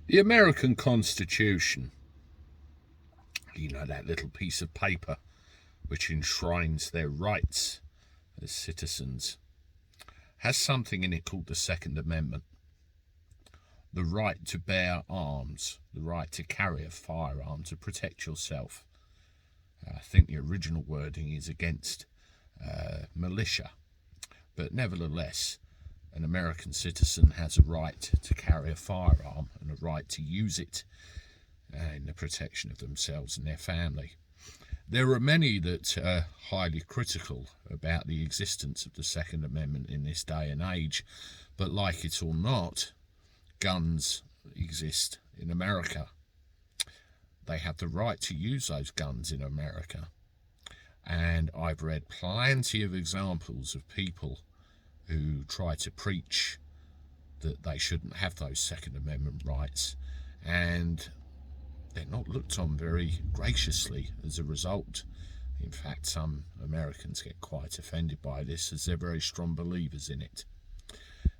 The American Constitution, you know, that little piece of paper which enshrines their rights as citizens, has something in it called the Second Amendment. The right to bear arms, the right to carry a firearm to protect yourself. I think the original wording is against militia, but nevertheless, an American citizen has a right to carry a firearm and a right to use it in the protection of themselves and their family. There are many that are highly critical about the existence of the Second Amendment in this day and age, but like it or not, guns exist in America. They have the right to use those guns in America. And I've read plenty of examples of people who try to preach that they shouldn't have those Second Amendment rights, and they're not looked on very graciously as a result. In fact, some Americans get quite offended by this as they're very strong believers in it.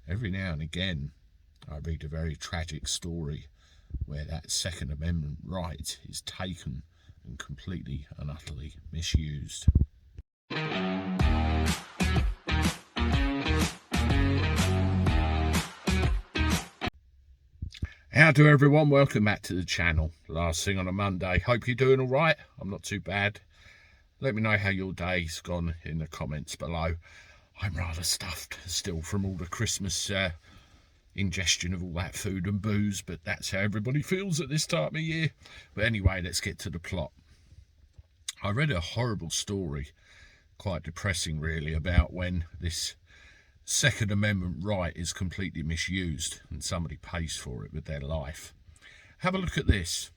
Every now and again, I read a very tragic story where that Second Amendment right is taken and completely and utterly misused. How do everyone? Welcome back to the channel. Last thing on a Monday. Hope you're doing all right. I'm not too bad. Let me know how your day's gone in the comments below. I'm rather stuffed still from all the Christmas ingestion of all that food and booze, but that's how everybody feels at this time of year. But anyway, let's get to the plot. I read a horrible story, quite depressing really, about when this Second Amendment right is completely misused and somebody pays for it with their life. Have a look at this.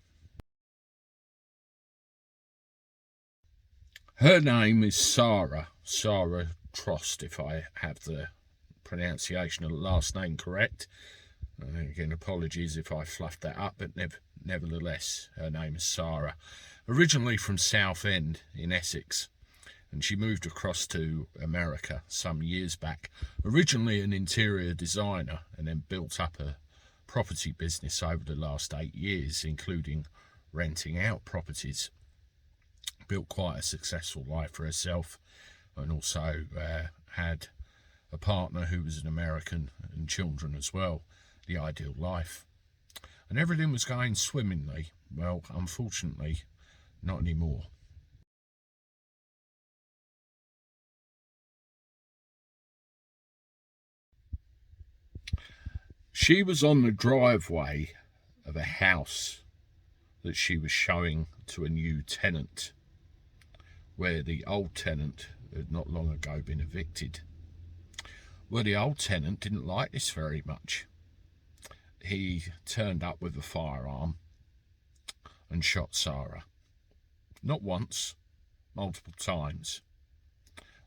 Her name is Sara Trost, if I have the pronunciation of the last name correct. Again, apologies if I fluffed that up, but nevertheless, her name is Sara. Originally from Southend in Essex, and she moved across to America some years back. Originally an interior designer, and then built up a property business over the last 8 years, including renting out properties. Built quite a successful life for herself, and also had a partner who was an American and children as well. The ideal life. And everything was going swimmingly. Well, unfortunately, not anymore. She was on the driveway of a house that she was showing to a new tenant, where the old tenant had not long ago been evicted. Well, the old tenant didn't like this very much. He turned up with a firearm and shot Sara. Not once, multiple times.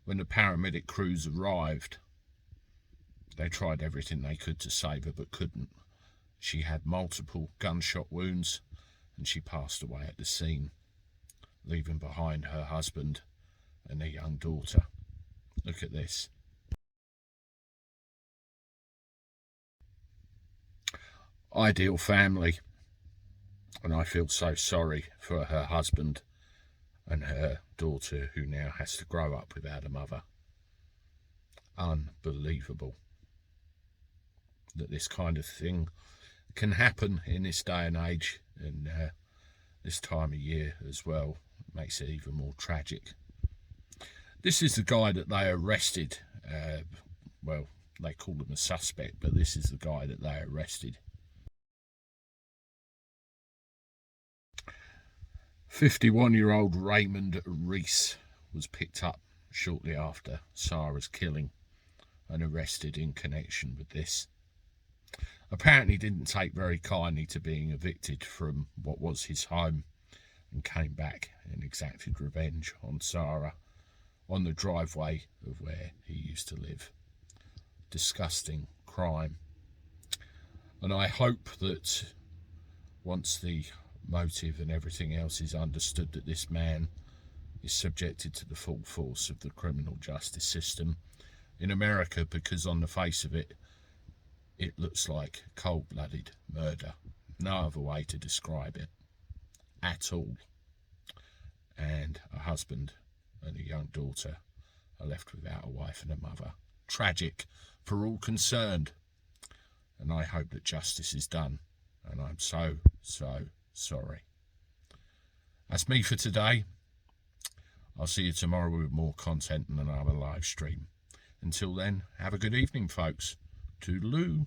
When the paramedic crews arrived, they tried everything they could to save her, but couldn't. She had multiple gunshot wounds, and she passed away at the scene, leaving behind her husband and their young daughter. Look at this. Ideal family, and I feel so sorry for her husband and her daughter, who now has to grow up without a mother. Unbelievable that this kind of thing can happen in this day and age, and this time of year as well. It makes it even more tragic. This is the guy that they arrested. Well, they call him a suspect, but this is the guy that they arrested. 51-year-old Raymond Reese was picked up shortly after Sara's killing and arrested in connection with this. Apparently didn't take very kindly to being evicted from what was his home, and came back and exacted revenge on Sara on the driveway of where he used to live. Disgusting crime. And I hope that once the motive and everything else is understood, that this man is subjected to the full force of the criminal justice system in America, because on the face of it, it looks like cold-blooded murder. no other way to describe it at all. And a husband and a young daughter are left without a wife and a mother. Tragic for all concerned. And I hope that justice is done. And I'm so sorry. That's me for today. I'll see you tomorrow with more content and another live stream. Until then, have a good evening, folks. Toodaloo.